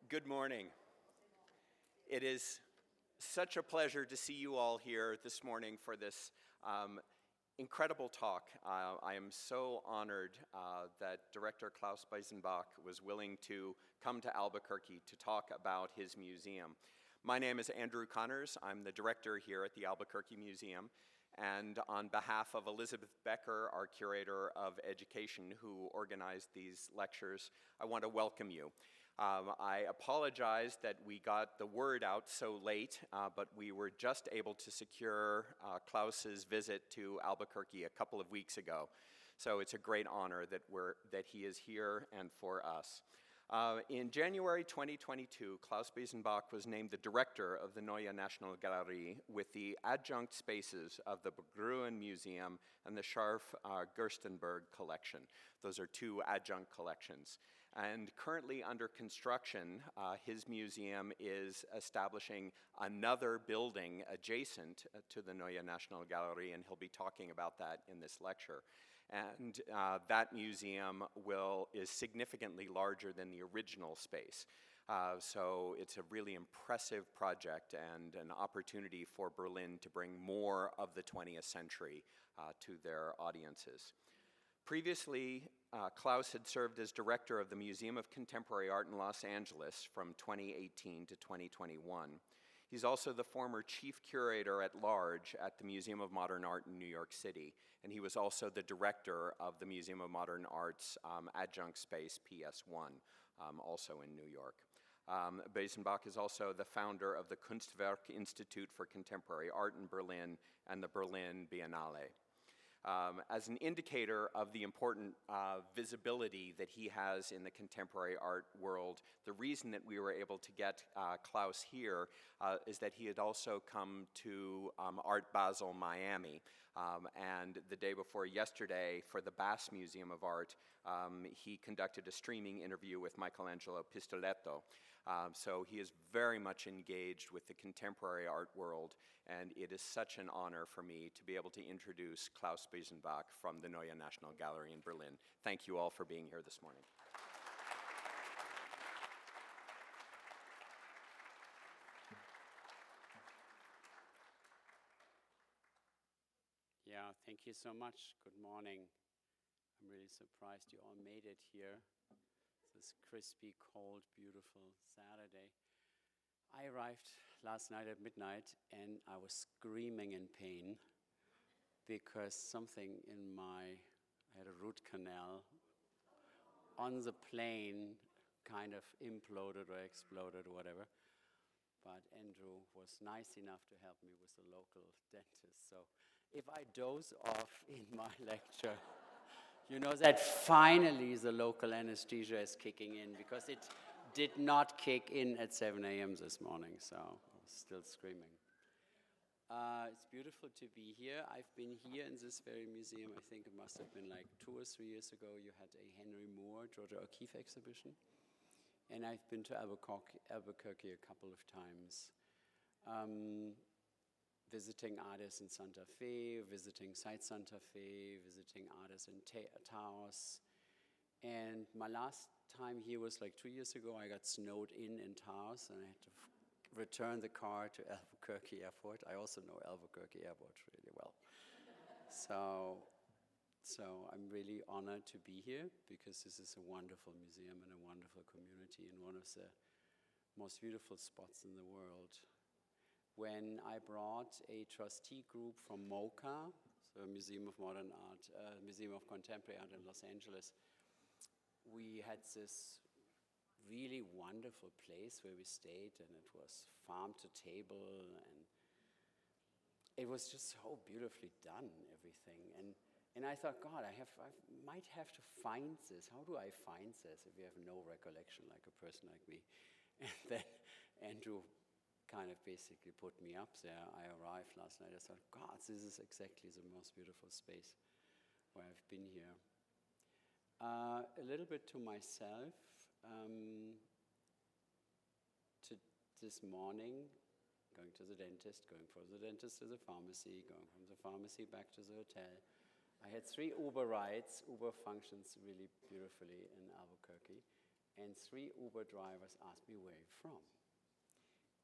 Good morning. It is such a pleasure to see you all here this morning for this incredible talk. I am so honored that Director Klaus Biesenbach was willing to come to Albuquerque to talk about his museum. My name is Andrew Connors. I'm the director here at the Albuquerque Museum. And on behalf of Elizabeth Becker, our curator of education who organized these lectures, I want to welcome you. I apologize that we got the word out so late, but we were just able to secure Klaus's visit to Albuquerque a couple of weeks ago. So it's a great honor that he is here and for us. In January 2022, Klaus Biesenbach was named the director of the Neue Nationalgalerie with the adjunct spaces of the Gruen Museum and the Scharf-Gerstenberg collection. Those are two adjunct collections. And currently under construction, his museum is establishing another building adjacent to the Neue Nationalgalerie, and he'll be talking about that in this lecture. And that museum is significantly larger than the original space. So it's a really impressive project and an opportunity for Berlin to bring more of the 20th century to their audiences. Previously, Klaus had served as director of the Museum of Contemporary Art in Los Angeles from 2018 to 2021. He's also the former chief curator at large at the Museum of Modern Art in New York City, and he was also the director of the Museum of Modern Art's adjunct space, PS1, also in New York. Biesenbach is also the founder of the Kunstwerk Institute for Contemporary Art in Berlin and the Berlin Biennale. As an indicator of the important visibility that he has in the contemporary art world, the reason that we were able to get Klaus here is that he had also come to Art Basel Miami. And the day before yesterday, for the Bass Museum of Art, he conducted a streaming interview with Michelangelo Pistoletto. So he is very much engaged with the contemporary art world, and it is such an honor for me to be able to introduce Klaus Biesenbach from the Neue Nationalgalerie in Berlin. Thank you all for being here this morning. Yeah, thank you so much. Good morning. I'm really surprised you all made it here. This crispy, cold, beautiful Saturday. I arrived last night at midnight and I was screaming in pain because something I had a root canal on the plane kind of imploded or exploded or whatever. But Andrew was nice enough to help me with the local dentist. So if I doze off in my lecture, you know that finally the local anesthesia is kicking in, because it did not kick in at 7 a.m. this morning, so I was still screaming. It's beautiful to be here. I've been here in this very museum. I think it must have been like 2 or 3 years ago. You had a Henry Moore, Georgia O'Keeffe exhibition. And I've been to Albuquerque a couple of times, visiting artists in Santa Fe, visiting Site Santa Fe, visiting artists in Taos. And my last time here was like 2 years ago. I got snowed in Taos, and I had to return the car to Albuquerque Airport. I also know Albuquerque Airport really well. So I'm really honored to be here, because this is a wonderful museum and a wonderful community in one of the most beautiful spots in the world. When I brought a trustee group from MoCA, so Museum of Modern Art, Museum of Contemporary Art in Los Angeles, we had this really wonderful place where we stayed, and it was farm to table, and it was just so beautifully done, everything. And I thought, God, I might have to find this. How do I find this if you have no recollection, like a person like me? And then Andrew kind of basically put me up there. I arrived last night. I thought, God, this is exactly the most beautiful space where I've been here. A little bit to myself. This morning, going to the dentist, going from the dentist to the pharmacy, going from the pharmacy back to the hotel. I had 3 Uber rides. Uber functions really beautifully in Albuquerque. and 3 Uber drivers asked me where you're from.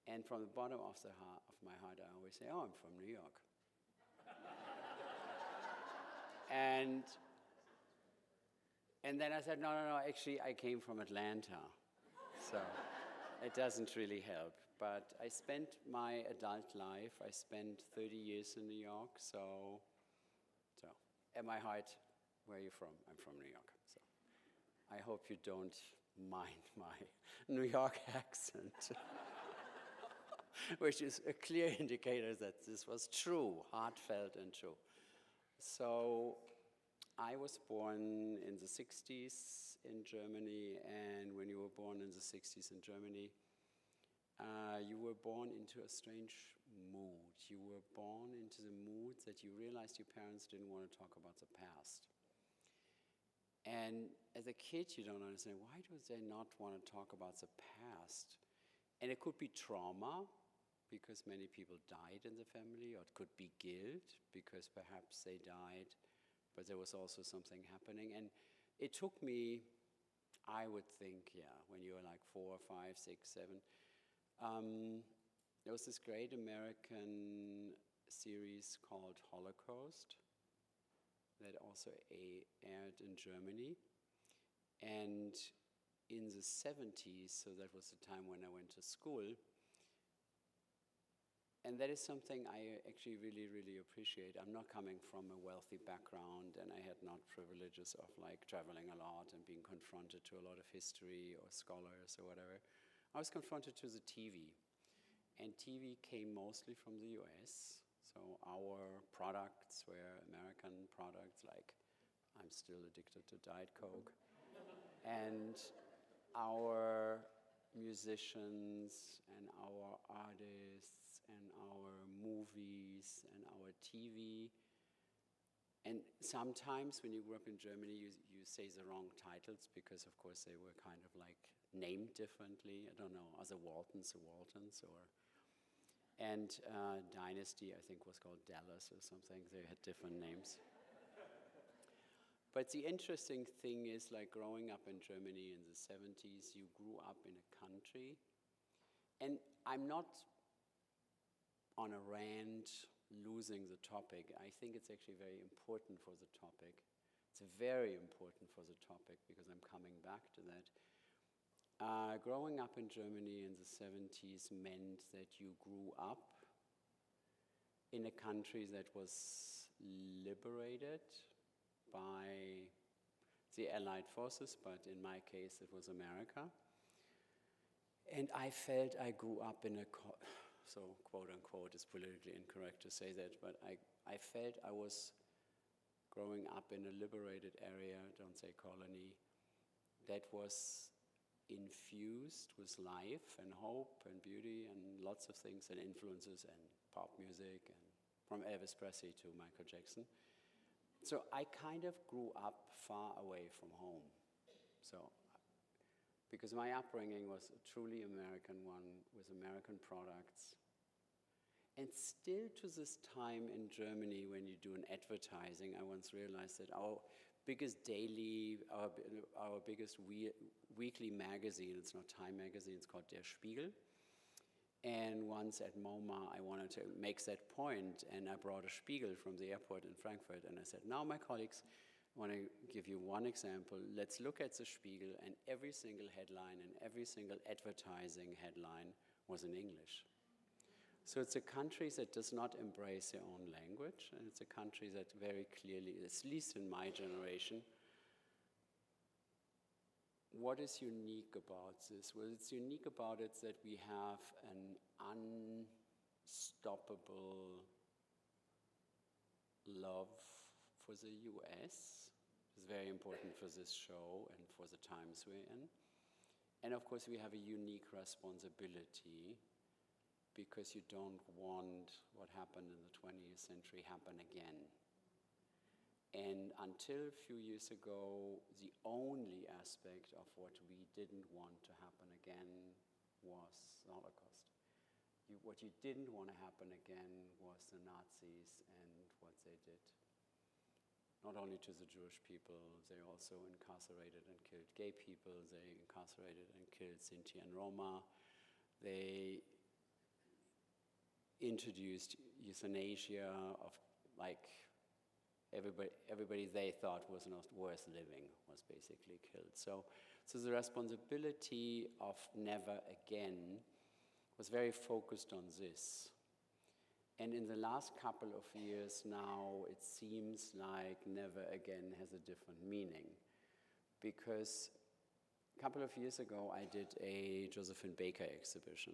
And from the bottom of my heart, I always say, oh, I'm from New York. and then I said, no, actually, I came from Atlanta. So it doesn't really help. But I spent my adult life, I spent 30 years in New York, so at my heart, where are you from? I'm from New York. So I hope you don't mind my New York accent, which is a clear indicator that this was true, heartfelt and true. So I was born in the 60s in Germany, and when you were born in the 60s in Germany, you were born into a strange mood. You were born into the mood that you realized your parents didn't want to talk about the past. And as a kid, you don't understand, why do they not want to talk about the past? And it could be trauma, because many people died in the family, or it could be guilt, because perhaps they died, but there was also something happening. And it took me, I would think, when you were like 4, 5, 6, 7, there was this great American series called Holocaust that also aired in Germany. And in the 70s, so that was the time when I went to school, and that is something I actually really, really appreciate. I'm not coming from a wealthy background, and I had not privileges of like traveling a lot and being confronted to a lot of history or scholars or whatever. I was confronted to the TV, and TV came mostly from the US. So our products were American products, like I'm still addicted to Diet Coke. And our musicians and our artists and our movies and our TV. And sometimes when you grew up in Germany, you say the wrong titles because, of course, they were kind of like named differently. I don't know, are the Waltons, or... And Dynasty, I think, was called Dallas or something. They had different names. But the interesting thing is, like growing up in Germany in the 70s, you grew up in a country. And I'm not on a rant losing the topic. I think it's actually very important for the topic. It's very important for the topic because I'm coming back to that. Growing up in Germany in the 70s meant that you grew up in a country that was liberated by the Allied forces, but in my case it was America. And I felt I grew up in a, so quote unquote, it's politically incorrect to say that, but I felt I was growing up in a liberated area, don't say colony, that was infused with life and hope and beauty and lots of things and influences and pop music and from Elvis Presley to Michael Jackson. So I kind of grew up far away from home. So, because my upbringing was a truly American one with American products. And still to this time in Germany, when you do an advertising, I once realized that our biggest our biggest weekly magazine, it's not Time magazine, it's called Der Spiegel. And once at MoMA, I wanted to make that point, and I brought a Spiegel from the airport in Frankfurt, and I said, now my colleagues, I want to give you one example. Let's look at the Spiegel, and every single headline and every single advertising headline was in English. So it's a country that does not embrace their own language, and it's a country that very clearly, at least in my generation, what is unique about this? Well, it's unique about it that we have an unstoppable love for the US. It's very important for this show and for the times we're in. And of course, we have a unique responsibility because you don't want what happened in the 20th century happen again. And until a few years ago, the only aspect of what we didn't want to happen again was the Holocaust. What you didn't want to happen again was the Nazis and what they did. not only to the Jewish people, they also incarcerated and killed gay people, they incarcerated and killed Sinti and Roma, they introduced euthanasia of like everybody they thought was not worth living was basically killed. So the responsibility of never again was very focused on this. And in the last couple of years now, it seems like never again has a different meaning. Because a couple of years ago, I did a Josephine Baker exhibition.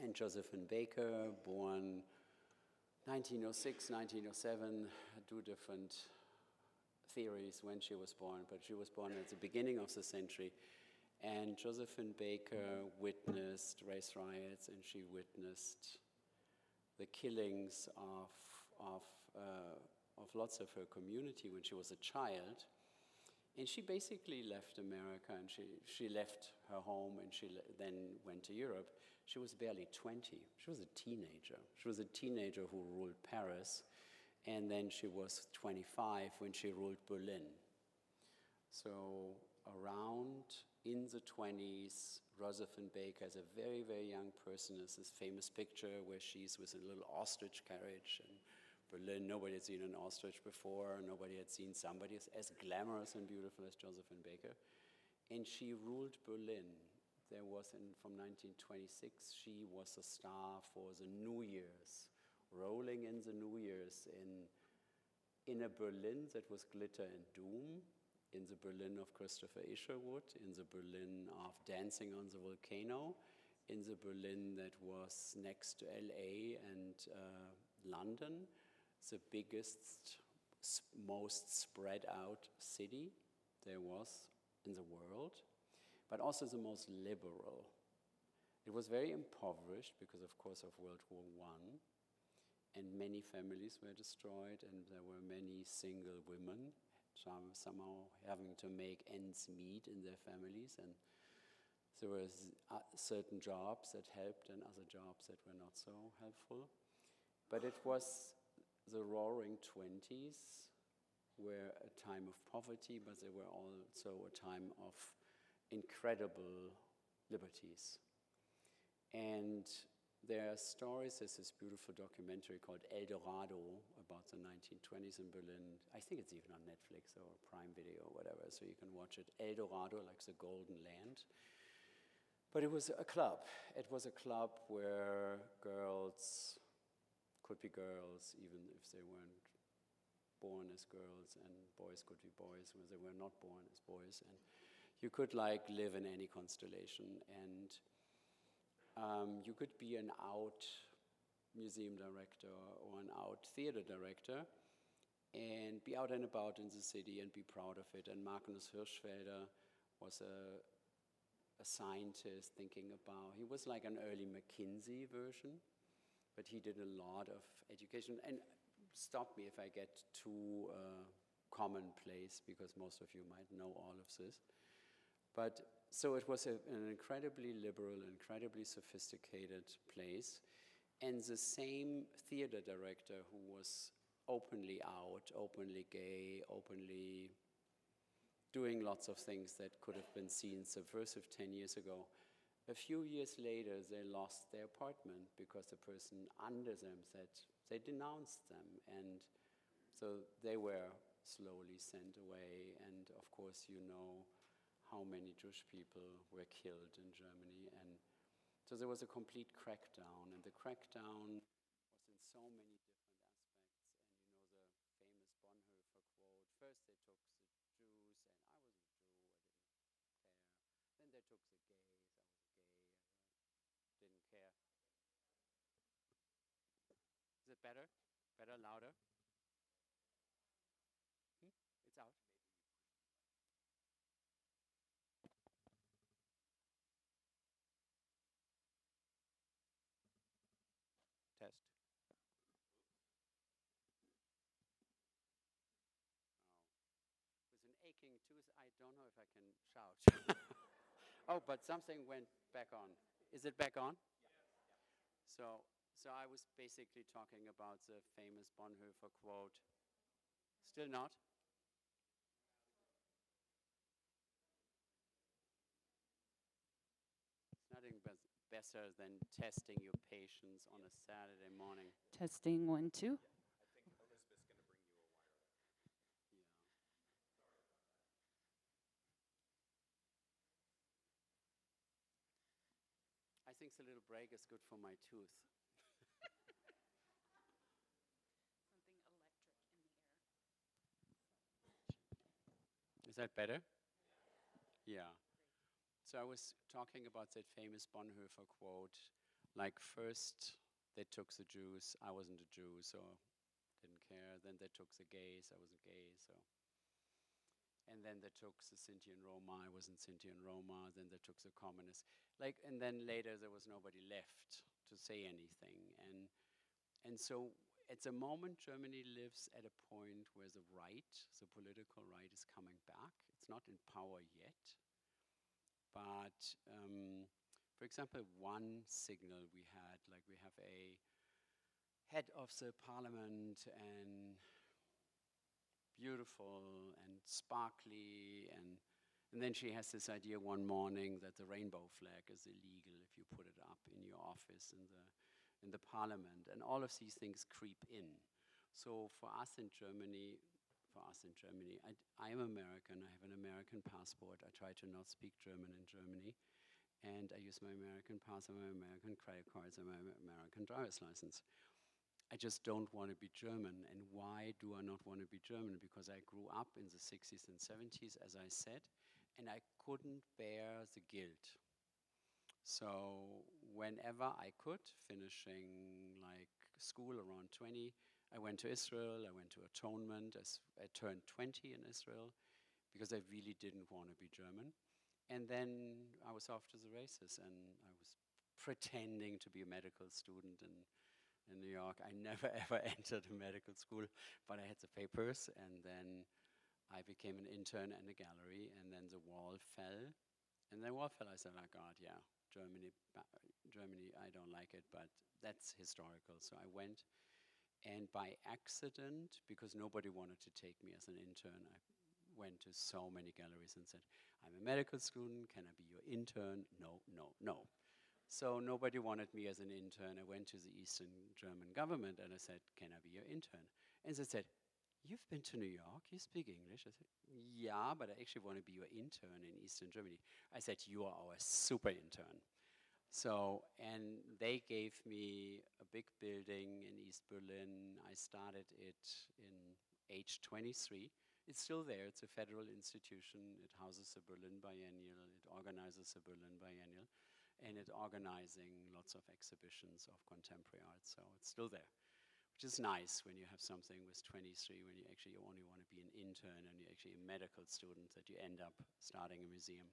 And Josephine Baker, born 1906, 1907, two different theories when she was born, but she was born at the beginning of the century. And Josephine Baker witnessed race riots, and she witnessed the killings of lots of her community when she was a child. And she basically left America, and she left her home, and she then went to Europe. She was barely 20. She was a teenager. She was a teenager who ruled Paris, and then she was 25 when she ruled Berlin. So around in the 20s, Josephine Baker, as a very, very young person, is this famous picture where she's with a little ostrich carriage in Berlin. Nobody had seen an ostrich before. Nobody had seen somebody as glamorous and beautiful as Josephine Baker. And she ruled Berlin. There was, from 1926, she was a star for the New Year's, rolling in the New Year's in a Berlin that was glitter and doom, in the Berlin of Christopher Isherwood, in the Berlin of Dancing on the Volcano, in the Berlin that was next to LA and London, the biggest, most spread out city there was in the world, but also the most liberal. It was very impoverished because, of course, of World War I, and many families were destroyed, and there were many single women somehow having to make ends meet in their families, and there were certain jobs that helped and other jobs that were not so helpful. But it was the roaring 20s were a time of poverty, but they were also a time of incredible liberties. And there are stories, there's this beautiful documentary called El Dorado about the 1920s in Berlin. I think it's even on Netflix or Prime Video or whatever, so you can watch it. El Dorado, like the Golden Land. But it was a club. It was a club where girls could be girls, even if they weren't born as girls, and boys could be boys when they were not born as boys. And you could like live in any constellation, and you could be an out museum director or an out theater director and be out and about in the city and be proud of it. And Magnus Hirschfelder was a scientist thinking about, he was like an early McKinsey version, but he did a lot of education. And stop me if I get too commonplace, because most of you might know all of this. But so it was an incredibly liberal, incredibly sophisticated place. And the same theater director who was openly out, openly gay, openly doing lots of things that could have been seen subversive 10 years ago, a few years later they lost their apartment because the person under them said they denounced them. And so they were slowly sent away. And of course, you know how many Jewish people were killed in Germany. And so there was a complete crackdown, and the crackdown was in so many different aspects. And you know the famous Bonhoeffer quote, first they took the Jews, and I was a Jew, I didn't care. Then they took the gays, I was a gay, I didn't care. Is it better? Better, louder? It's out. Test. With an aching tooth, I don't know if I can shout. Oh, but something went back on. Is it back on? So I was basically talking about the famous Bonhoeffer quote, Still not? It's nothing better than testing your patience on a Saturday morning. Testing 1, 2. I think the little break is good for my tooth. Is that better? Yeah. So I was talking about that famous Bonhoeffer quote, like first they took the Jews, I wasn't a Jew, so didn't care. Then they took the gays, I wasn't gay, so. And then they took the Sinti and Roma, I wasn't Sinti and Roma. Then they took the communists. And then later there was nobody left to say anything. And so at the moment, Germany lives at a point where the right, the political right, is coming back. It's not in power yet. But, for example, one signal we had, we have a head of the parliament and beautiful and sparkly, and then she has this idea one morning that the rainbow flag is illegal if you put it up in your office in the parliament, and all of these things creep in. So for us in Germany, I am American, I have an American passport, I try to not speak German in Germany, and I use my American passport, my American credit cards, and my American driver's license. I just don't want to be German. And why do I not want to be German? Because I grew up in the 60s and 70s, as I said, and I couldn't bear the guilt. So whenever I could, finishing school around 20, I went to Israel, I went to Atonement. I turned 20 in Israel because I really didn't want to be German. And then I was off to the races, and I was pretending to be a medical student in New York. I never ever entered a medical school, but I had the papers, and then I became an intern in a gallery, and then the wall fell. And then the wall fell, I said, oh God, yeah, Germany, I don't like it, but that's historical. So I went, and by accident, because nobody wanted to take me as an intern, I went to so many galleries and said, I'm a medical student, can I be your intern? No, no, no. So nobody wanted me as an intern. I went to the Eastern German government and I said, can I be your intern? And they said, you've been to New York, you speak English. I said, yeah, but I actually want to be your intern in Eastern Germany. I said, you are our super intern. So, and they gave me a big building in East Berlin. I started it in age 23. It's still there, it's a federal institution. It houses the Berlin Biennial, it organizes the Berlin Biennial. And it's organizing lots of exhibitions of contemporary art, so it's still there, which is nice when you have something with 23, when you actually only want to be an intern and you're actually a medical student, that you end up starting a museum.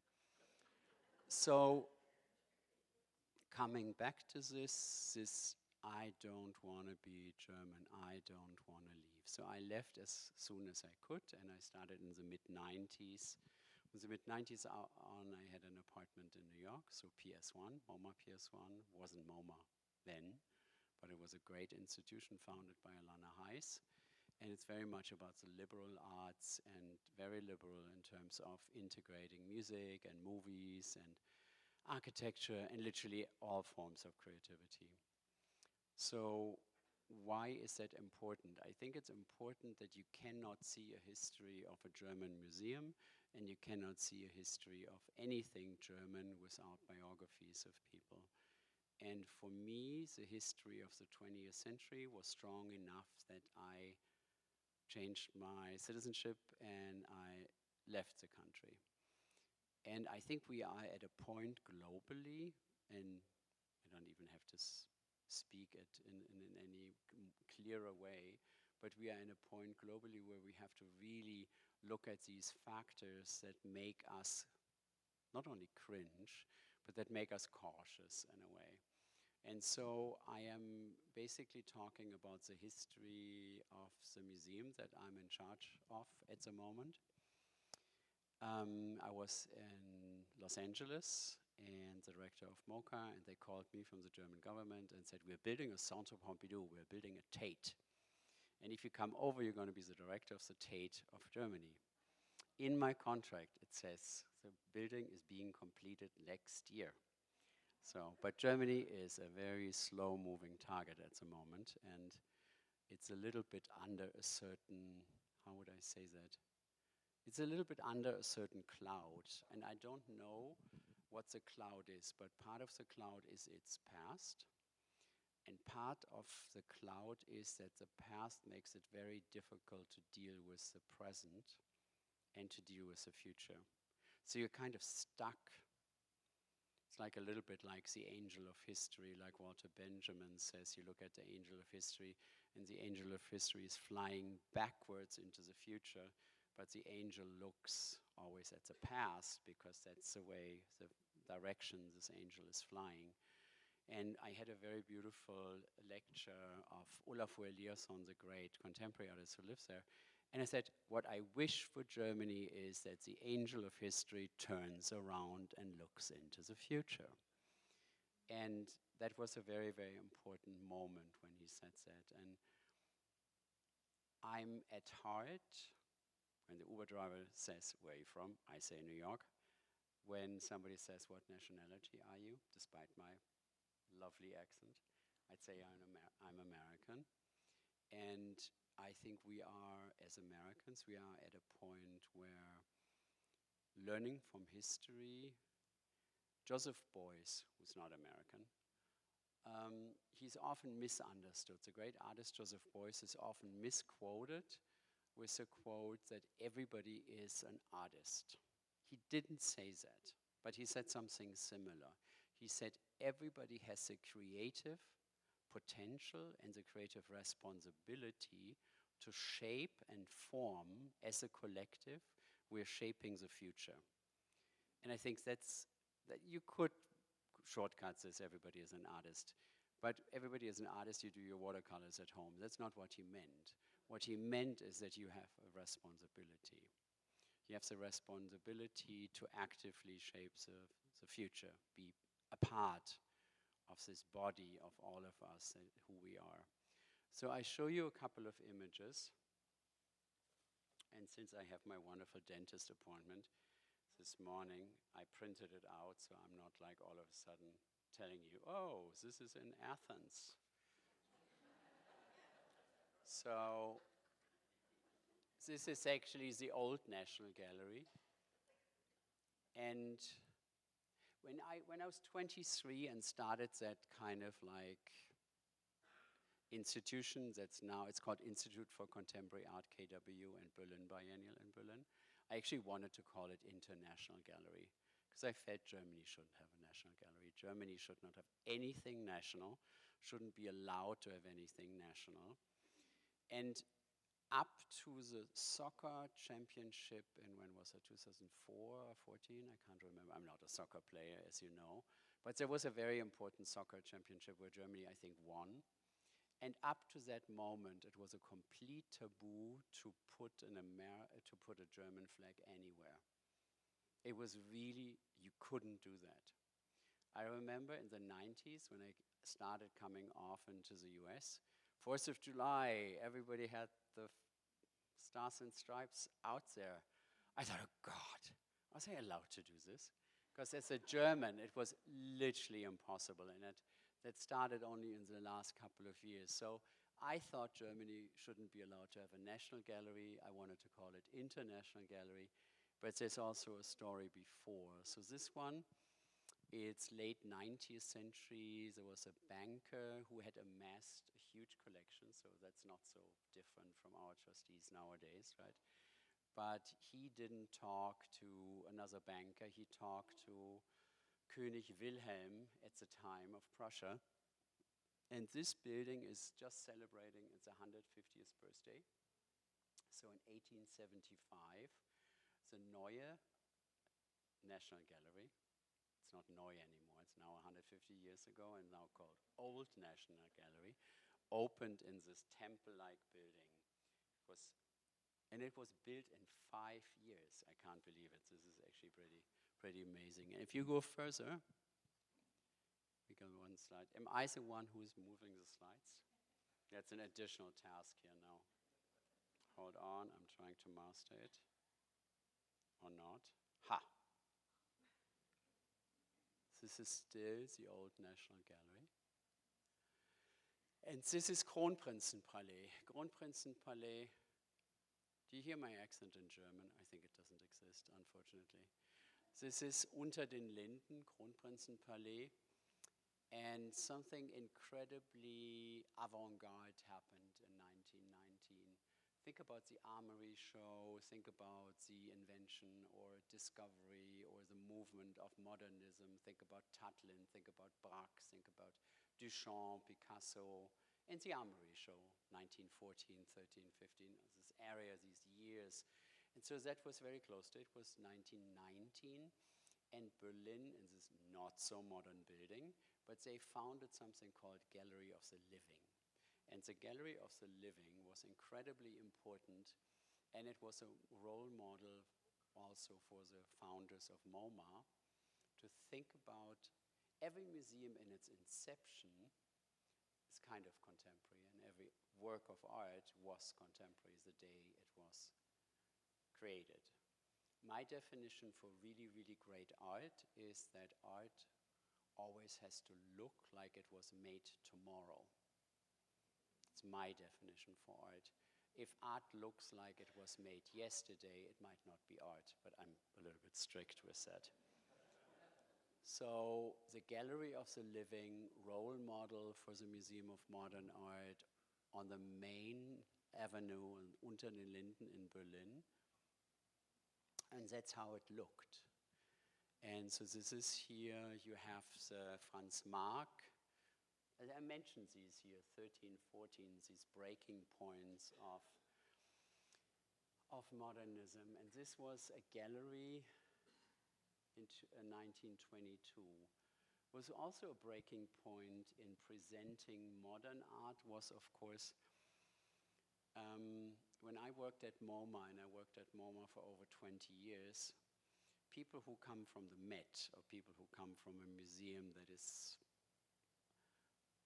So coming back to this I don't want to be German, I don't want to leave. So I left as soon as I could, and I started in the mid-90s. In the mid-90s on, I had an apartment in New York, so PS1, MoMA PS1, wasn't MoMA then, but it was a great institution founded by Alana Heiss. And it's very much about the liberal arts, and very liberal in terms of integrating music and movies and architecture and literally all forms of creativity. So why is that important? I think it's important that you cannot see a history of a German museum, and you cannot see a history of anything German without biographies of people. And for me, the history of the 20th century was strong enough that I changed my citizenship and I left the country. And I think we are at a point globally, and I don't even have to speak it in any clearer way, but we are in a point globally where we have to really look at these factors that make us not only cringe, but that make us cautious in a way. And so I am basically talking about the history of the museum that I'm in charge of at the moment. I was in Los Angeles and the director of MoCA, and they called me from the German government and said, we're building a Centre Pompidou, we're building a Tate. And if you come over, you're going to be the director of the Tate of Germany. In my contract, it says the building is being completed next year. So, but Germany is a very slow-moving target at the moment, and it's a little bit under a certain, how would I say that? It's a little bit under a certain cloud, and I don't know what the cloud is, but part of the cloud is its past, and part of the cloud is that the past makes it very difficult to deal with the present and to deal with the future. So you're kind of stuck. It's like a little bit like the angel of history, like Walter Benjamin says. You look at the angel of history, and the angel of history is flying backwards into the future, but the angel looks always at the past because that's the way, the direction this angel is flying. And I had a very beautiful lecture of Olafur Eliasson, the great contemporary artist who lives there. And I said, what I wish for Germany is that the angel of history turns around and looks into the future. And that was a very, very important moment when he said that. And I'm at heart, when the Uber driver says, where are you from? I say New York. When somebody says, what nationality are you? Despite my lovely accent, I'd say I'm American. And I think we are, as Americans, we are at a point where learning from history, Joseph Beuys, who's not American, he's often misunderstood. The great artist Joseph Beuys is often misquoted with the quote that everybody is an artist. He didn't say that, but he said something similar. He said everybody has the creative potential and the creative responsibility to shape and form as a collective. We're shaping the future. And I think that you could shortcut this, everybody is an artist. But everybody is an artist, you do your watercolors at home. That's not what he meant. What he meant is that you have a responsibility. You have the responsibility to actively shape the future, be a part of this body of all of us, who we are. So I show you a couple of images. And since I have my wonderful dentist appointment this morning, I printed it out so I'm not like all of a sudden telling you, oh, this is in Athens. So this is actually the old National Gallery. And when I was 23 and started that kind of like institution that's now, it's called Institute for Contemporary Art, KW, and Berlin Biennial in Berlin, I actually wanted to call it International Gallery because I felt Germany shouldn't have a national gallery. Germany should not have anything national, shouldn't be allowed to have anything national. And up to the soccer championship in, when was it, 2004 or 14? I can't remember. I'm not a soccer player, as you know. But there was a very important soccer championship where Germany, I think, won. And up to that moment, it was a complete taboo to put a German flag anywhere. It was really, you couldn't do that. I remember in the 90s when I started coming off into the US, 4th of July, everybody had the Stars and Stripes out there. I thought, oh God, was I allowed to do this? Because as a German, it was literally impossible, and that started only in the last couple of years. So I thought Germany shouldn't be allowed to have a national gallery. I wanted to call it International Gallery, but there's also a story before. So this one, it's late 19th century. There was a banker who had amassed a huge collection, so that's not so different from our trustees nowadays, right? But he didn't talk to another banker. He talked to König Wilhelm at the time of Prussia. And this building is just celebrating its 150th birthday. So in 1875, the Neue Nationalgalerie, it's not Neue anymore, it's now 150 years ago and now called Old National Gallery, opened in this temple-like building. It was built in 5 years. I can't believe it. This is actually pretty amazing. And if you go further, we go one slide. Am I the one who's moving the slides? That's an additional task here now. Hold on, I'm trying to master it. Or not. Ha! This is still the old National Gallery. And this is Kronprinzenpalais. Kronprinzenpalais. Do you hear my accent in German? I think it doesn't exist, unfortunately. This is Unter den Linden, Kronprinzenpalais. And something incredibly avant-garde happened in 1919. Think about the Armory show, think about the invention or discovery or the movement of modernism, think about Tatlin, think about Braque, think about Duchamp, Picasso, and the Armory show, 1914, 13, 15, this area, these years. And so that was very close to it. It was 1919, and Berlin, in this not so modern building, but they founded something called Gallery of the Living. And the Gallery of the Living was incredibly important, and it was a role model also for the founders of MoMA to think about every museum in its inception is kind of contemporary, and every work of art was contemporary the day it was created. My definition for really, really great art is that art always has to look like it was made tomorrow. It's my definition for art. If art looks like it was made yesterday, it might not be art, but I'm a little bit strict with that. So the Gallery of the Living, role model for the Museum of Modern Art on the main avenue Unter den Linden in Berlin. And that's how it looked. And so this is here, you have the Franz Marc. I mentioned these here, 13, 14, these breaking points of modernism. And this was a gallery in 1922. Was also a breaking point in presenting modern art was, of course, when I worked at MoMA, and I worked at MoMA for over 20 years, people who come from the Met, or people who come from a museum that is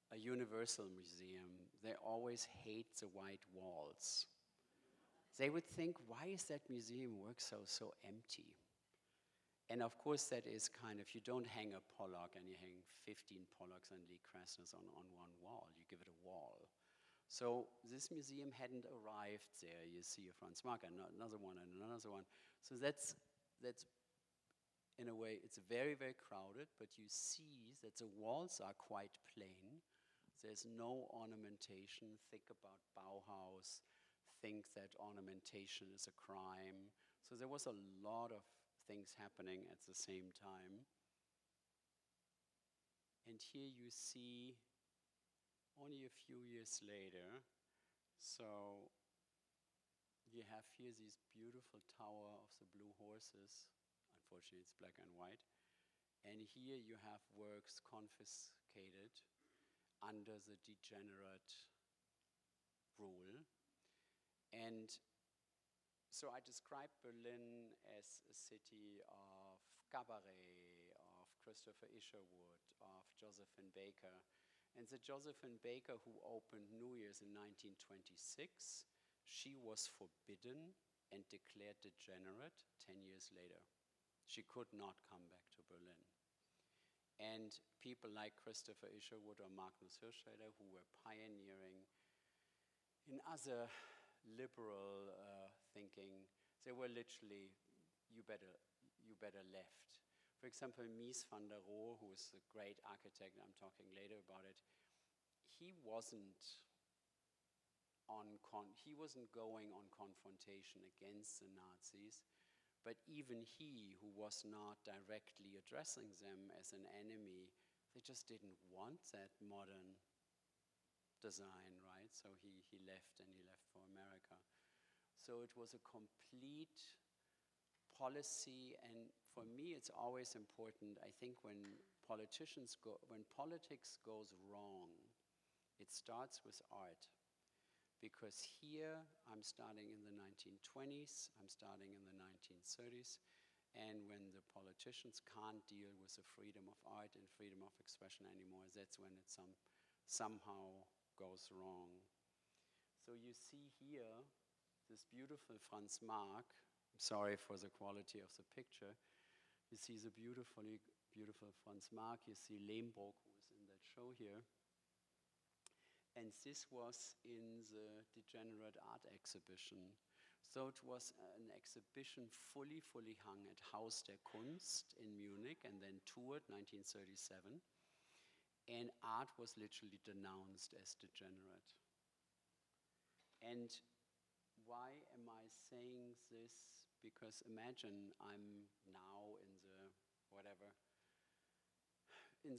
a universal museum, they always hate the white walls. They would think, why is that museum work so empty? And of course that is kind of, you don't hang a Pollock and you hang 15 Pollocks and Lee Krasners on one wall, you give it a wall. So this museum hadn't arrived there. You see a Franz Marc, another one and another one. So that's in a way, it's very, very crowded, but you see that the walls are quite plain. There's no ornamentation. Think about Bauhaus. Think that ornamentation is a crime. So there was a lot of things happening at the same time. And here you see, only a few years later, so you have here this beautiful tower of the Blue Horses. Unfortunately, it's black and white. And here you have works confiscated under the degenerate rule. And so I describe Berlin as a city of cabaret, of Christopher Isherwood, of Josephine Baker. And the Josephine Baker who opened New Year's in 1926, she was forbidden and declared degenerate 10 years later. She could not come back to Berlin. And people like Christopher Isherwood or Magnus Hirschfeld, who were pioneering in other liberal thinking, they were literally, you better left. For example, Mies van der Rohe, who is a great architect, I'm talking later about it, he wasn't going on confrontation against the Nazis, but even he, who was not directly addressing them as an enemy, they just didn't want that modern design, right? So he left, and he left for America. So it was a complete policy, and for me it's always important, I think when politics goes wrong, it starts with art. Because here I'm starting in the 1920s, I'm starting in the 1930s, and when the politicians can't deal with the freedom of art and freedom of expression anymore, that's when it somehow goes wrong. So you see here this beautiful Franz Marc. Sorry for the quality of the picture. You see the beautiful Franz Marc. You see Lehmbruck, who is in that show here. And this was in the Degenerate Art exhibition. So it was an exhibition fully hung at Haus der Kunst in Munich and then toured 1937. And art was literally denounced as degenerate. And why am I saying this? Because imagine I'm now in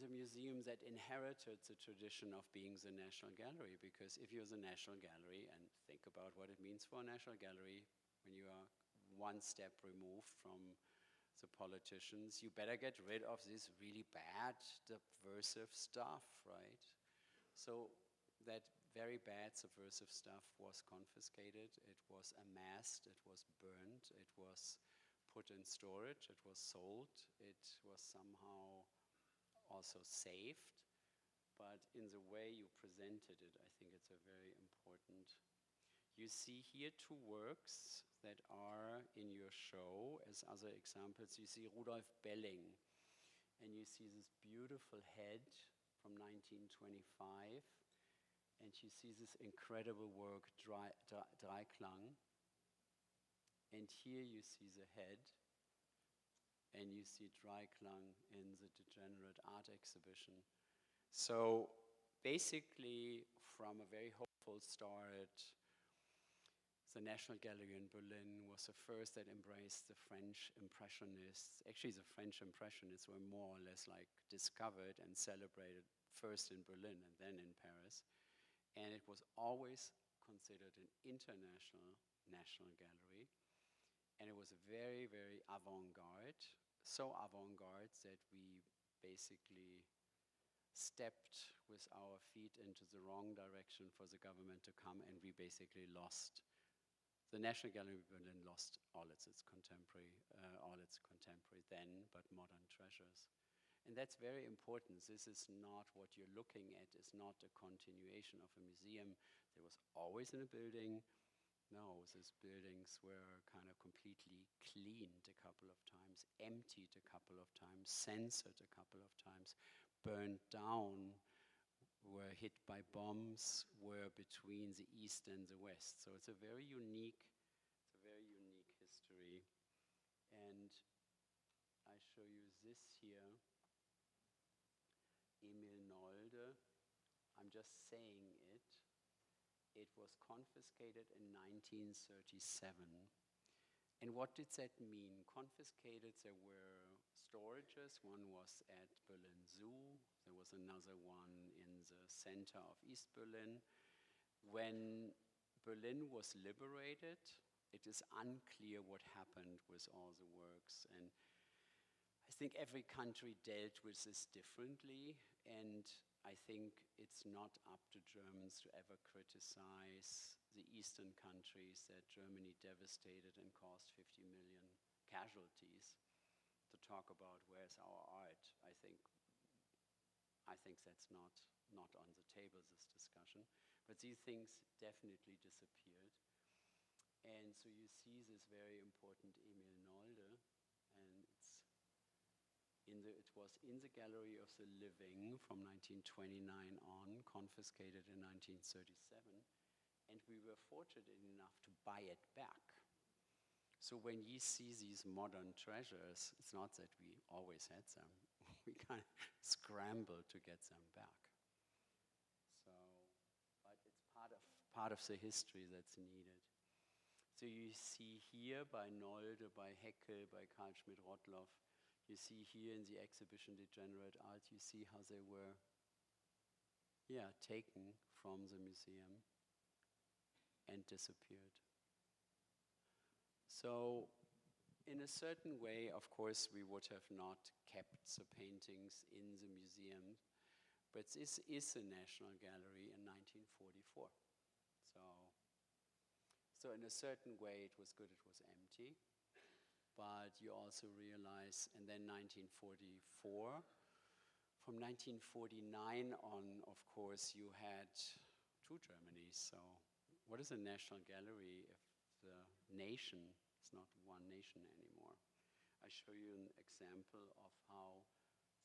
the museum that inherited the tradition of being the National Gallery. Because if you're the National Gallery, and think about what it means for a National Gallery, when you are one step removed from the politicians, you better get rid of this really bad, subversive stuff, right? So that very bad subversive stuff was confiscated, it was amassed, it was burned, it was put in storage, it was sold, it was somehow also saved, but in the way you presented it, I think it's a very important. You see here two works that are in your show as other examples. You see Rudolf Belling, and you see this beautiful head from 1925, and you see this incredible work, Dreiklang, and here you see the head, and you see Dreiklang in the Degenerate Art exhibition. So basically, from a very hopeful start, the National Gallery in Berlin was the first that embraced the French Impressionists. Actually, the French Impressionists were more or less like discovered and celebrated first in Berlin and then in Paris. And it was always considered an international national gallery. And it was very avant-garde, so avant-garde that we basically stepped with our feet into the wrong direction for the government to come, and we basically lost. The National Gallery of Berlin lost all its contemporary then, but modern treasures. And that's very important. This is not what you're looking at, it's not a continuation of a museum. There was always in a building. No, these buildings were kind of completely cleaned a couple of times, emptied a couple of times, censored a couple of times, burned down, were hit by bombs, were between the East and the West. So it's a very unique history. And I show you this here, Emil Nolde. I'm just saying it. It was confiscated in 1937. And what did that mean? Confiscated, there were storages. One was at Berlin Zoo. There was another one in the center of East Berlin. When Berlin was liberated, it is unclear what happened with all the works. And I think every country dealt with this differently. And I think it's not up to Germans to ever criticize the Eastern countries that Germany devastated and caused 50 million casualties, to talk about where's our art. I think that's not on the table, this discussion. But these things definitely disappeared. And so you see this very important Emil Nolde, and it was in the Gallery of the Living from 1929 on, confiscated in 1937, and we were fortunate enough to buy it back. So when you see these modern treasures, it's not that we always had them. We kind of scrambled to get them back. So, but it's part of the history that's needed. So you see here by Nolde, by Heckel, by Carl Schmidt-Rottloff, you see here in the exhibition Degenerate Art, you see how they were taken from the museum and disappeared. So in a certain way, of course, we would have not kept the paintings in the museum, but this is a National Gallery in 1944. So in a certain way, it was good it was empty. But you also realize, and then 1944, from 1949 on, of course, you had two Germanys. So what is a National Gallery if the nation. It's not one nation anymore. I show you an example of how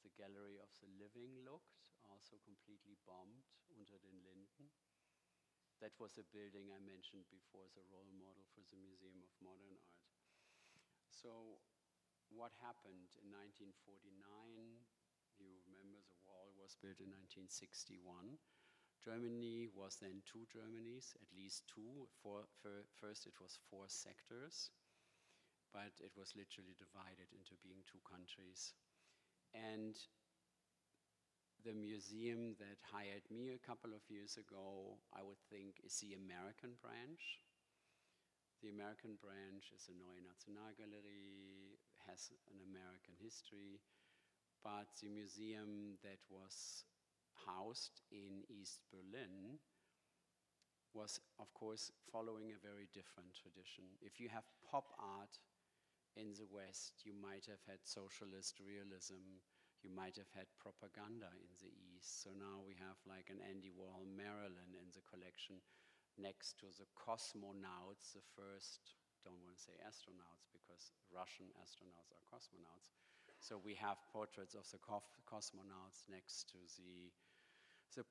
the Gallery of the Living looked, also completely bombed unter den Linden. That was a building I mentioned before as a role model for the Museum of Modern Art. So what happened in 1949? You remember the wall was built in 1961. Germany was then two Germanies, at least two. First it was 4 sectors, but it was literally divided into being 2 countries. And the museum that hired me a couple of years ago, I would think, is the American branch. The American branch is the Neue Nationalgalerie, has an American history, but the museum that was housed in East Berlin was, of course, following a very different tradition. If you have pop art in the West, you might have had socialist realism, you might have had propaganda in the East. So now we have like an Andy Warhol Marilyn in the collection next to the cosmonauts, the first, don't want to say astronauts because Russian astronauts are cosmonauts. So we have portraits of the cosmonauts next to the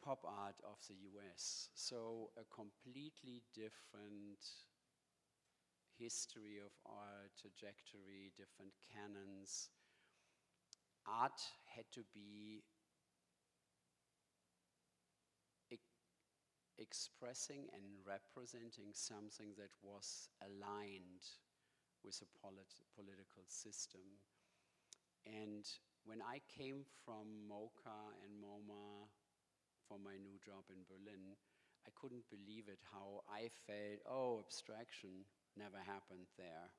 pop art of the US. So a completely different history of art, trajectory, different canons. Art had to be expressing and representing something that was aligned with a political system. And when I came from MoCA and MoMA for my new job in Berlin, I couldn't believe it, how I felt, oh, abstraction never happened there.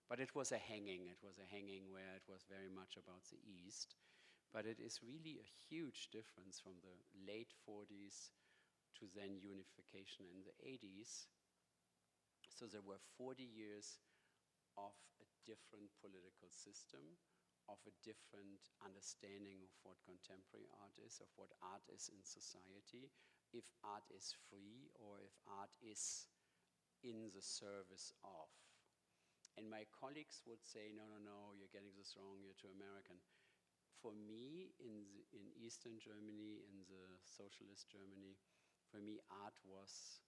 But it was a hanging where it was very much about the East. But it is really a huge difference from the late 40s to then unification in the 80s. So there were 40 years of a different political system, of a different understanding of what contemporary art is, of what art is in society, if art is free or if art is in the service of. And my colleagues would say, no, no, no, you're getting this wrong, you're too American. For me, in Eastern Germany, in the socialist Germany, for me, art was,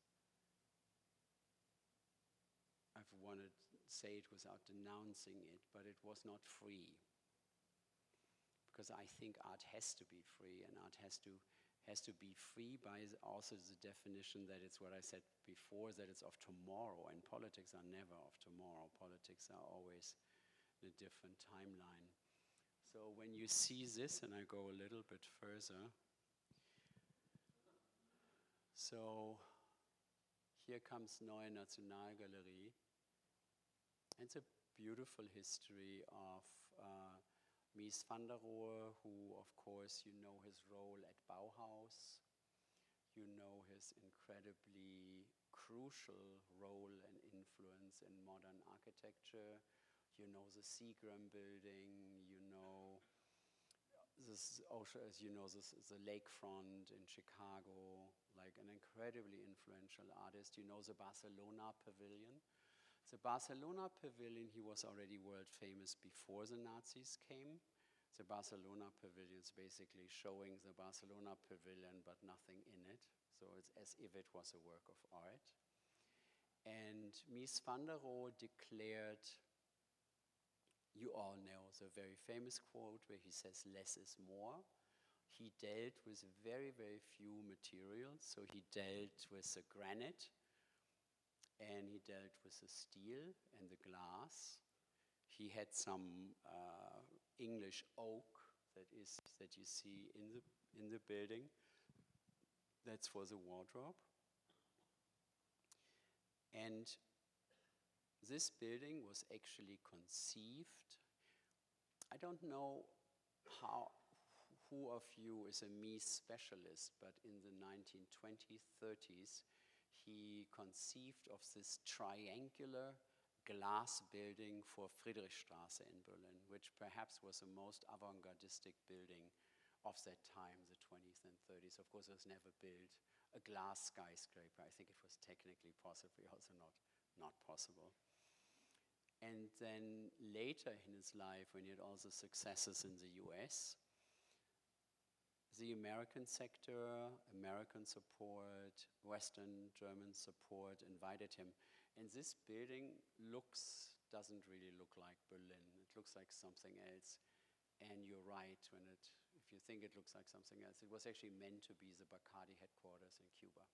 I want to say it without denouncing it, but it was not free. Because I think art has to be free, and art has to be free by also the definition that it's what I said before, that it's of tomorrow, and politics are never of tomorrow. Politics are always in a different timeline. So when you see this, and I go a little bit further, so here comes Neue Nationalgalerie. It's a beautiful history of Mies van der Rohe, who, of course, you know his role at Bauhaus. You know his incredibly crucial role and influence in modern architecture. You know the Seagram building. You know this, also, as you know, this is the lakefront in Chicago, like an incredibly influential artist. You know the Barcelona Pavilion. The Barcelona Pavilion, he was already world famous before the Nazis came. The Barcelona Pavilion is basically showing the Barcelona Pavilion but nothing in it. So it's as if it was a work of art. And Mies van der Rohe declared, you all know the very famous quote where he says, less is more. He dealt with very, very few materials. So he dealt with the granite, and he dealt with the steel and the glass. He had some English oak that you see in the building. That's for the wardrobe. And this building was actually conceived. I don't know who of you is a Mies specialist, but in the 1920s, 30s, he conceived of this triangular glass building for Friedrichstraße in Berlin, which perhaps was the most avant-gardistic building of that time, the 20s and 30s. Of course, it was never built a glass skyscraper. I think it was technically possibly also not not possible. And then later in his life, when he had also successes in the US, the American sector, American support, Western German support invited him. And this building doesn't really look like Berlin. It looks like something else. And you're right, if you think it looks like something else, it was actually meant to be the Bacardi headquarters in Cuba.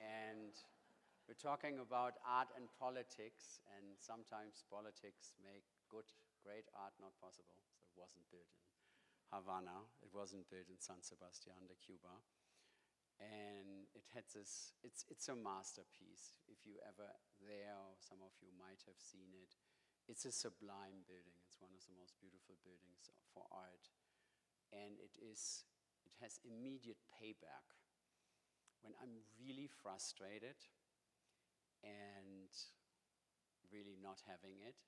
And we're talking about art and politics, and sometimes politics make great art not possible. So it wasn't built in Havana, it wasn't built in San Sebastián de Cuba. And it's a masterpiece. If you ever there, or some of you might have seen it, it's a sublime building. It's one of the most beautiful buildings for art. And it has immediate payback. When I'm really frustrated and really not having it,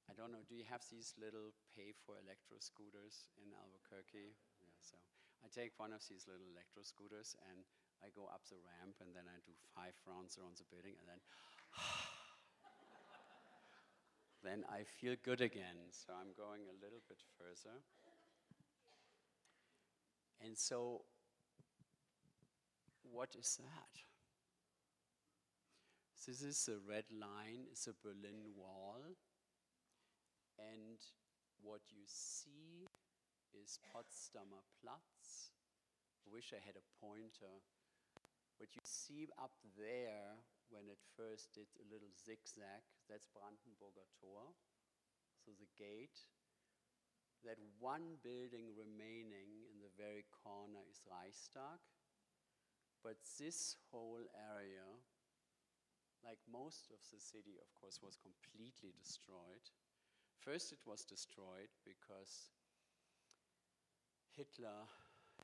I don't know, do you have these little pay for electro scooters in Albuquerque? Yeah, so I take one of these little electro scooters and I go up the ramp and then I do 5 rounds around the building and then then I feel good again. So I'm going a little bit further. And so, what is that? This is the red line, it's a Berlin Wall. And what you see is Potsdamer Platz. I wish I had a pointer. What you see up there, when it first did a little zigzag, that's Brandenburger Tor, so the gate. That one building remaining in the very corner is Reichstag. But this whole area, like most of the city, of course, was completely destroyed. First, it was destroyed because Hitler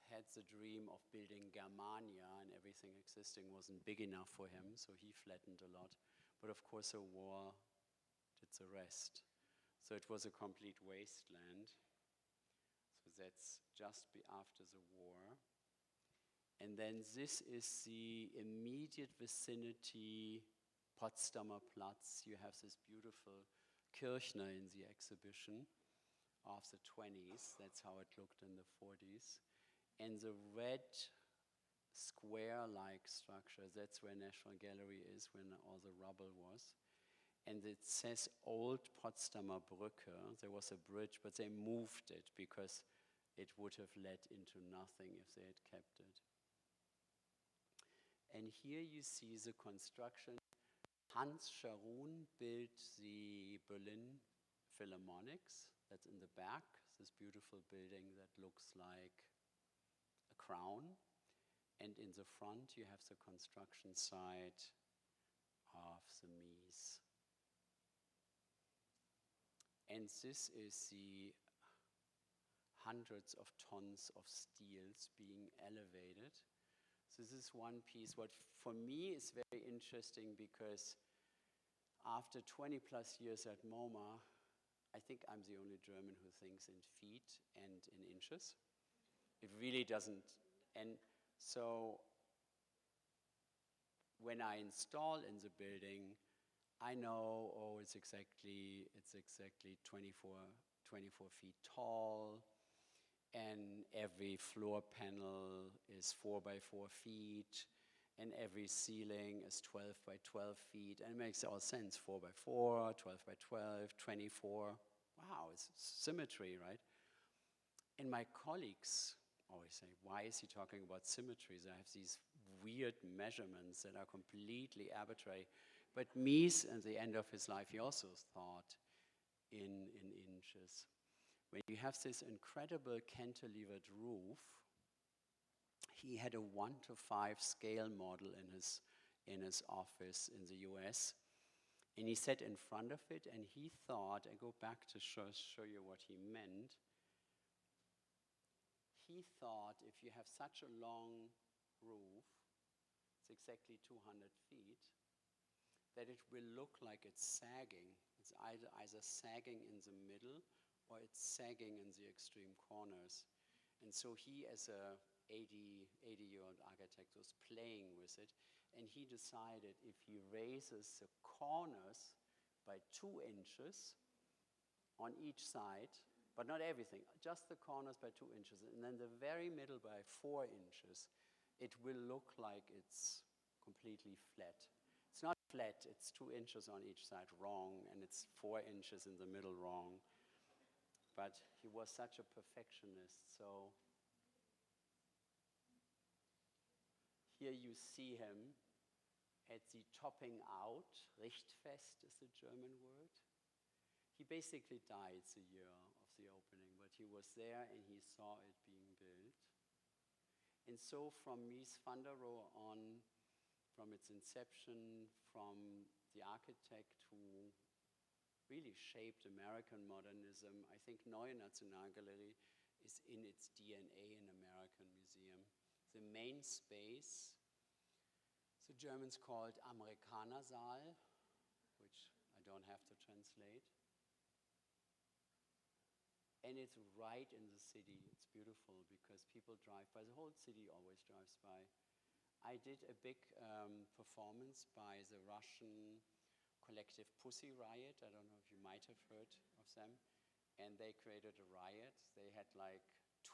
had the dream of building Germania, and everything existing wasn't big enough for him, so he flattened a lot. But of course, a war did the rest. So it was a complete wasteland. So that's just after the war. And then this is the immediate vicinity, Potsdamer Platz. You have this beautiful Kirchner in the exhibition of the 20s. That's how it looked in the 40s. And the red square-like structure, that's where National Gallery is, when all the rubble was. And it says Old Potsdamer Brücke. There was a bridge, but they moved it because it would have led into nothing if they had kept it. And here you see the construction. Hans Scharoun built the Berlin Philharmonics. That's in the back, this beautiful building that looks like a crown. And in the front, you have the construction site of the Mies. And this is the hundreds of tons of steels being elevated. So this is one piece. What for me is very interesting, because after 20 plus years at MoMA, I think I'm the only German who thinks in feet and in inches. It really doesn't. And so when I install in the building, I know, oh, it's exactly 24 feet tall, and every floor panel is 4 by 4 feet, and every ceiling is 12 by 12 feet, and it makes all sense, 4 by 4, 12 by 12, 24. Wow, it's symmetry, right? And my colleagues always say, why is he talking about symmetries? I have these weird measurements that are completely arbitrary. But Mies, at the end of his life, he also thought in inches. When you have this incredible cantilevered roof, he had a 1:5 scale model in his office in the US. And he sat in front of it, and he thought, I go back to show you what he meant. He thought if you have such a long roof, it's exactly 200 feet, that it will look like it's sagging. It's either sagging in the middle or it's sagging in the extreme corners. And so he, as a 80-year-old architect, was playing with it. And he decided if he raises the corners by 2 inches on each side, but not everything, just the corners by 2 inches, and then the very middle by 4 inches, it will look like it's completely flat. It's not flat, it's 2 inches on each side wrong, and it's 4 inches in the middle wrong. But he was such a perfectionist, so here you see him at the topping out. Richtfest is the German word. He basically died the year of the opening, but he was there and he saw it being built. And so from Mies van der Rohe on, from its inception, from the architect who really shaped American modernism, I think Neue Nationalgalerie is in its DNA an American museum. The main space, the Germans called Amerikanersaal, which I don't have to translate. And it's right in the city. It's beautiful because people drive by. The whole city always drives by. I did a big performance by the Russian collective Pussy Riot. I don't know if you might have heard of them. And they created a riot. They had like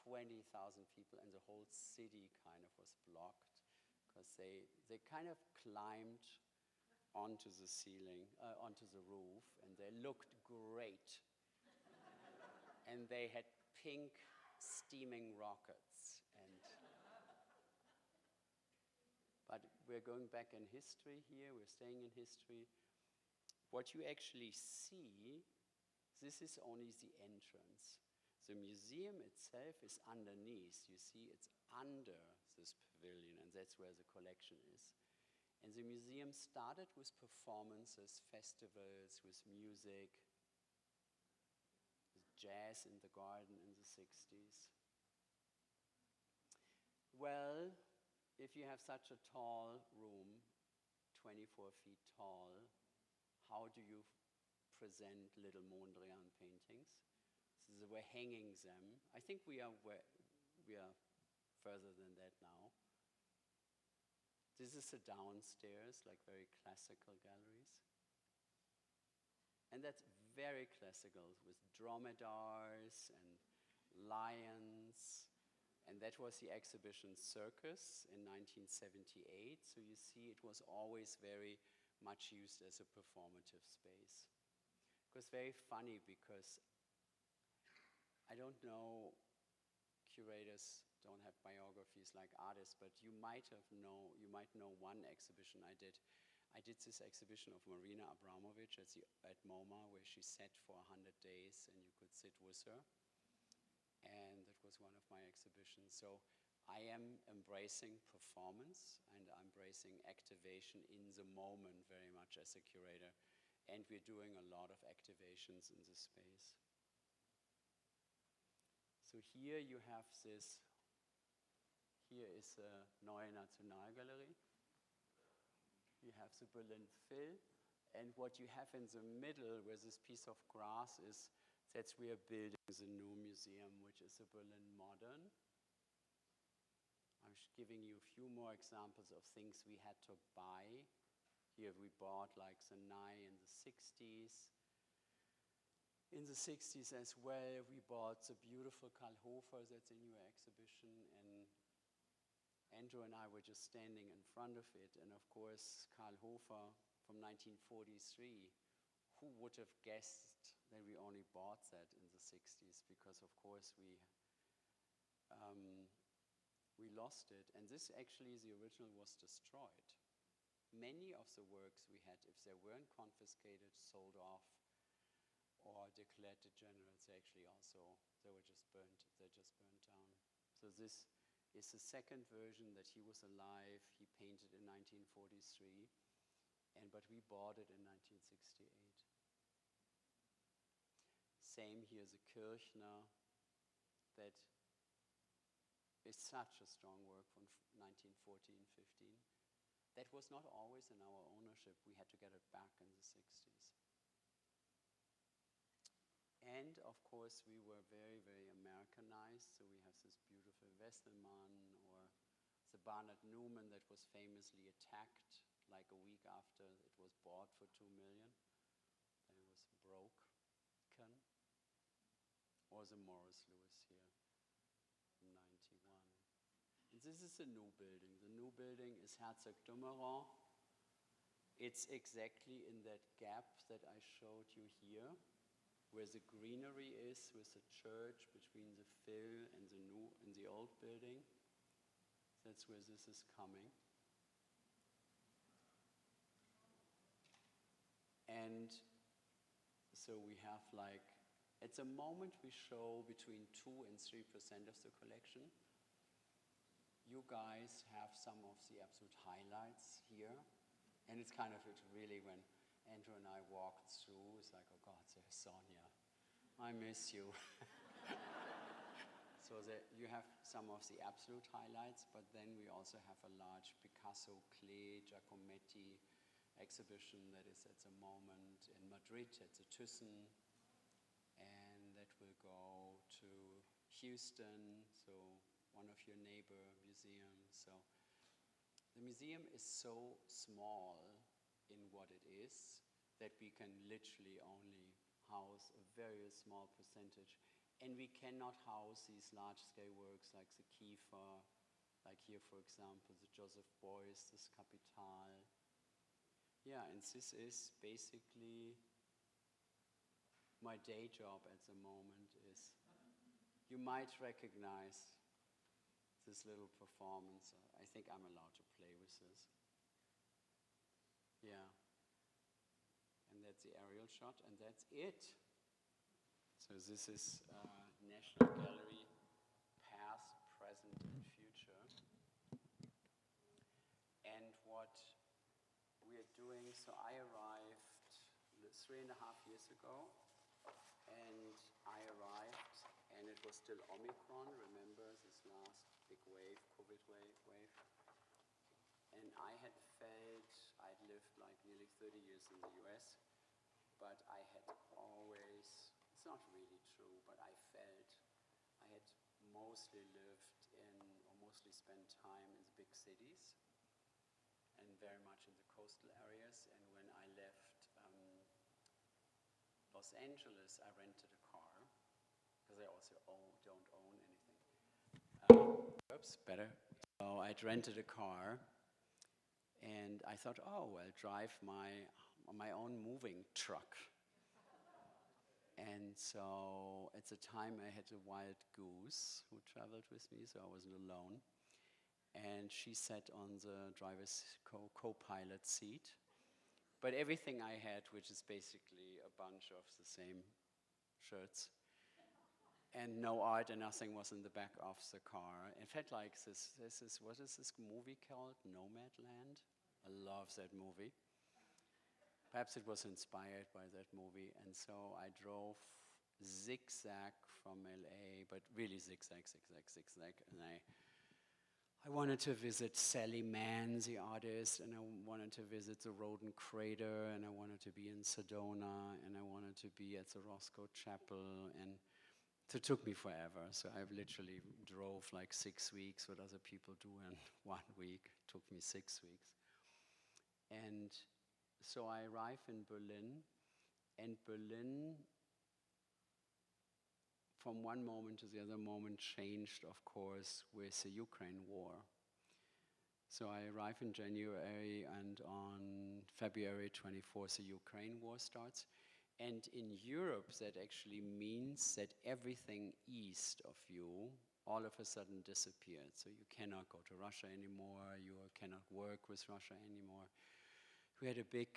20,000 people and the whole city kind of was blocked because they kind of climbed onto the ceiling, onto the roof, and they looked great. And they had pink steaming rockets. But we're going back in history here, we're staying in history. What you actually see, this is only the entrance. The museum itself is underneath. You see, it's under this pavilion, and that's where the collection is. And the museum started with performances, festivals, with music, with jazz in the garden in the 60s. Well, if you have such a tall room, 24 feet tall, how do you present little Mondrian paintings? So we're hanging them. I think we are further than that now. This is the downstairs, like very classical galleries. And that's very classical with dromedars and lions. And that was the exhibition Circus in 1978. So you see it was always very much used as a performative space. It was very funny because I don't know, curators don't have biographies like artists, but you might know one exhibition I did. I did this exhibition of Marina Abramovic at MoMA, where she sat for 100 days and you could sit with her. And that was one of my exhibitions. So I am embracing performance and I'm embracing activation in the moment very much as a curator. And we're doing a lot of activations in this space. So here you have this, here is the Neue Nationalgalerie. You have the Berlin Phil. And what you have in the middle, where this piece of grass is, that's we are building the new museum, which is the Berlin Modern. I'm giving you a few more examples of things we had to buy. Here we bought like the Nye in the 60s. In the 60s as well, we bought the beautiful Karl Hofer that's in your exhibition, and Andrew and I were just standing in front of it, and of course, Karl Hofer from 1943, who would have guessed that we only bought that in the 60s, because of course we lost it, and this actually, the original was destroyed. Many of the works we had, if they weren't confiscated, sold off, or declared degenerates, they were just burnt down. So this is the second version that he was alive. He painted in 1943, but we bought it in 1968. Same here, the Kirchner, that is such a strong work from 1914, 15. That was not always in our ownership. We had to get it back in the 60s. And of course, we were very, very Americanized. So we have this beautiful Westermann or the Barnett Newman that was famously attacked like a week after it was bought for 2 million. Then it was broken. Or the Morris Lewis here in 91. And this is a new building. The new building is Herzog Dummeron. It's exactly in that gap that I showed you here, where the greenery is with the church between the Phil and the new and the old building. That's where this is coming. And so we have like, at the moment we show between 2 and 3% of the collection. You guys have some of the absolute highlights here. And it's kind of really when Andrew and I walked through, it's like, oh God, there's Sonia. I miss you. So you have some of the absolute highlights, but then we also have a large Picasso, Klee, Giacometti exhibition that is at the moment in Madrid at the Thyssen, and that will go to Houston, so one of your neighbor museums. So the museum is so small in what it is that we can literally only house a very small percentage. And we cannot house these large-scale works like the Kiefer, like here, for example, the Joseph Beuys, this Kapital. Yeah, and this is basically my day job at the moment is, you might recognize this little performance. I think I'm allowed to play with this. Yeah. And that's the aerial shot, and that's it. So this is National Gallery, past, present, and future. And what we are doing, so I arrived 3.5 years ago, and I arrived, and it was still Omicron, remember this last big wave, COVID wave. And I had felt, I'd lived like nearly 30 years in the US, but I had always, it's not really true, but I felt I had mostly lived in, or mostly spent time in the big cities, and very much in the coastal areas. And when I left Los Angeles, I rented a car, because I also don't own anything. Oops, better. So I'd rented a car, and I thought, oh, I'll drive my own moving truck. And so at the time I had a wild goose who traveled with me, so I wasn't alone. And she sat on the driver's co-pilot seat. But everything I had, which is basically a bunch of the same shirts, and no art and nothing, was in the back of the car. It felt like this is, what is this movie called? Nomadland? I love that movie. Perhaps it was inspired by that movie. And so I drove zigzag from LA, but really zigzag. And I wanted to visit Sally Mann, the artist, and I wanted to visit the Rodin Crater, and I wanted to be in Sedona, and I wanted to be at the Roscoe Chapel, and so it took me forever. So I literally drove like 6 weeks, what other people do in 1 week. It took me 6 weeks. And so I arrived in Berlin, and Berlin, from one moment to the other moment, changed, of course, with the Ukraine war. So I arrived in January, and on February 24th, the Ukraine war starts. And in Europe, that actually means that everything east of you all of a sudden disappeared. So you cannot go to Russia anymore, you cannot work with Russia anymore. We had a big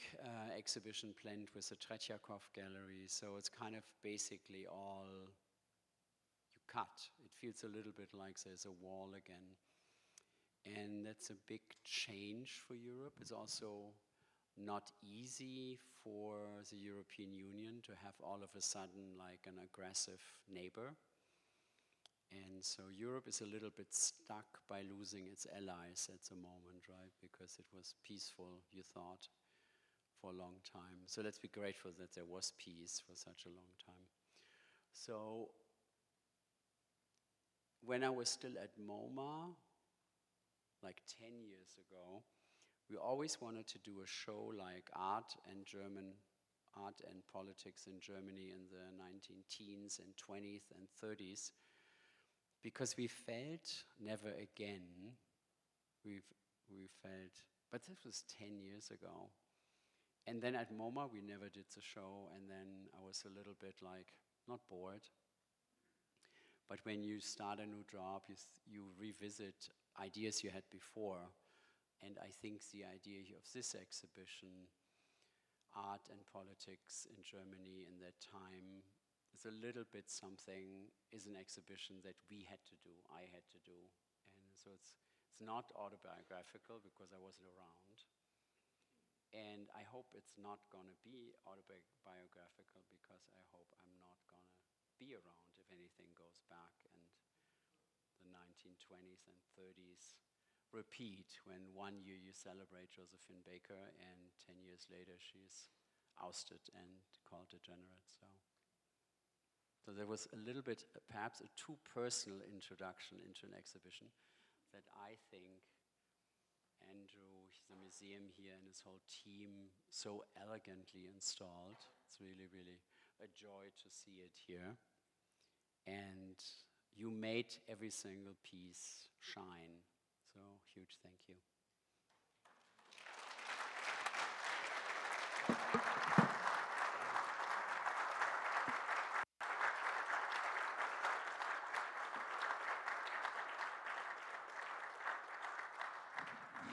exhibition planned with the Tretyakov Gallery, so it's kind of basically all you cut. It feels a little bit like there's a wall again. And that's a big change for Europe. It's also not easy for the European Union to have all of a sudden like an aggressive neighbor. And so Europe is a little bit stuck by losing its allies at the moment, right? Because it was peaceful, you thought, for a long time. So let's be grateful that there was peace for such a long time. So when I was still at MoMA, like 10 years ago, we always wanted to do a show like art and politics in Germany in the 19 teens and 20s and 30s, because we felt never again, we felt, but this was 10 years ago. And then at MoMA, we never did the show, and then I was a little bit like, not bored, but when you start a new job, you revisit ideas you had before. And I think the idea of this exhibition, Art and Politics in Germany in that time, is a little bit something, is an exhibition that we had to do, I had to do. And so it's not autobiographical because I wasn't around. And I hope it's not gonna be autobiographical because I hope I'm not gonna be around if anything goes back and the 1920s and 30s repeat, when 1 year you celebrate Josephine Baker and 10 years later she's ousted and called degenerate. So there was a little bit, perhaps a too personal introduction into an exhibition that I think Andrew, the museum here, and his whole team so elegantly installed. It's really, really a joy to see it here. And you made every single piece shine. So huge thank you.